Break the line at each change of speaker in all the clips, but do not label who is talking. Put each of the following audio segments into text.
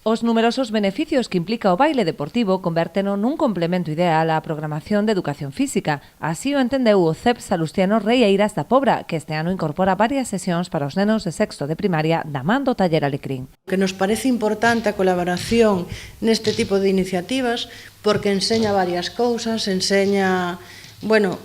Os numerosos beneficios que implica o baile deportivo convérteno nun complemento ideal á programación de educación física. Así o entendeu o CEP Salustiano Reieiras da Pobra, que este ano incorpora varias sesións para os nenos de sexto de primaria da man do Taller Alecrín.
Que nos parece importante a colaboración neste tipo de iniciativas porque enseña varias cousas, enseña, bueno,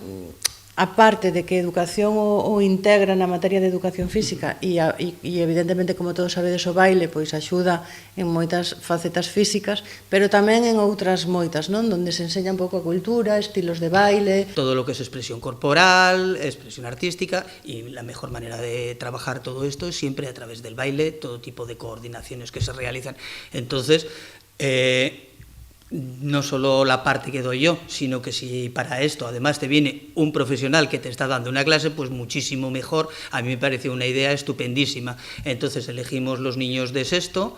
aparte de que a educación o integra na materia de educación física e evidentemente, como todos sabedes, o baile pois axuda en moitas facetas físicas, pero tamén en outras moitas, non? Donde se enseña un pouco a cultura, estilos de baile.
Todo lo que es expresión corporal, expresión artística, y la mejor manera de trabajar todo esto es siempre a través del baile, todo tipo de coordinaciones que se realizan. Entonces, no solo la parte que doy yo, sino que si para esto además te viene un profesional que te está dando una clase, pues muchísimo mejor. A mí me pareció una idea estupendísima. Entonces elegimos los niños de sexto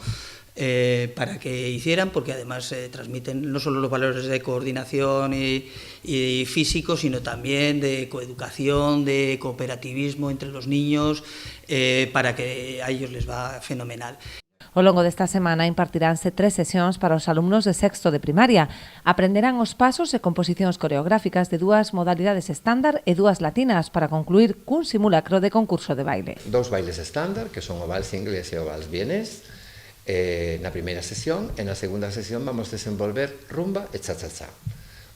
para que hicieran, porque además transmiten no solo los valores de coordinación y físico, sino también de coeducación, de cooperativismo entre los niños, para que a ellos les va fenomenal.
Ao longo desta semana impartiránse 3 sesións para os alumnos de sexto de primaria. Aprenderán os pasos e composicións coreográficas de 2 modalidades estándar e 2 latinas para concluir cun simulacro de concurso de baile.
2 bailes estándar, que son o vals inglés e o vals vienés, na primeira sesión, e na segunda sesión vamos desenvolver rumba e cha-cha-cha.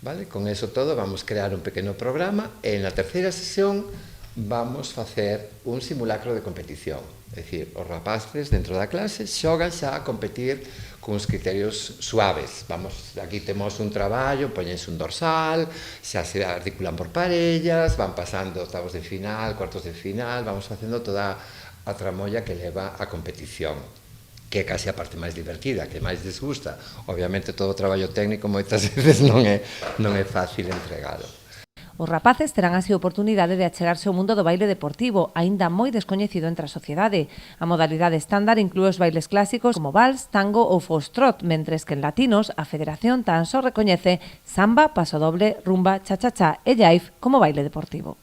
Vale? Con eso todo vamos crear un pequeno programa e na terceira sesión vamos facer un simulacro de competición. É dicir, os rapaces dentro da clase xogan xa a competir con os criterios suaves. Aquí temos un traballo, poñense un dorsal, xa se articulan por parellas, van pasando octavos de final, cuartos de final, vamos facendo toda a tramolla que leva a competición, que é casi a parte máis divertida, que máis desgusta. Obviamente todo o traballo técnico moitas veces non é fácil entregalo.
Os rapaces terán así a oportunidade de achegarse ao mundo do baile deportivo, aínda moi descoñecido entre a sociedade. A modalidade estándar inclúe os bailes clásicos como vals, tango ou foxtrot, mentres que en latinos a Federación tan só recoñece samba, pasodoble, rumba, cha-cha-cha e jive como baile deportivo.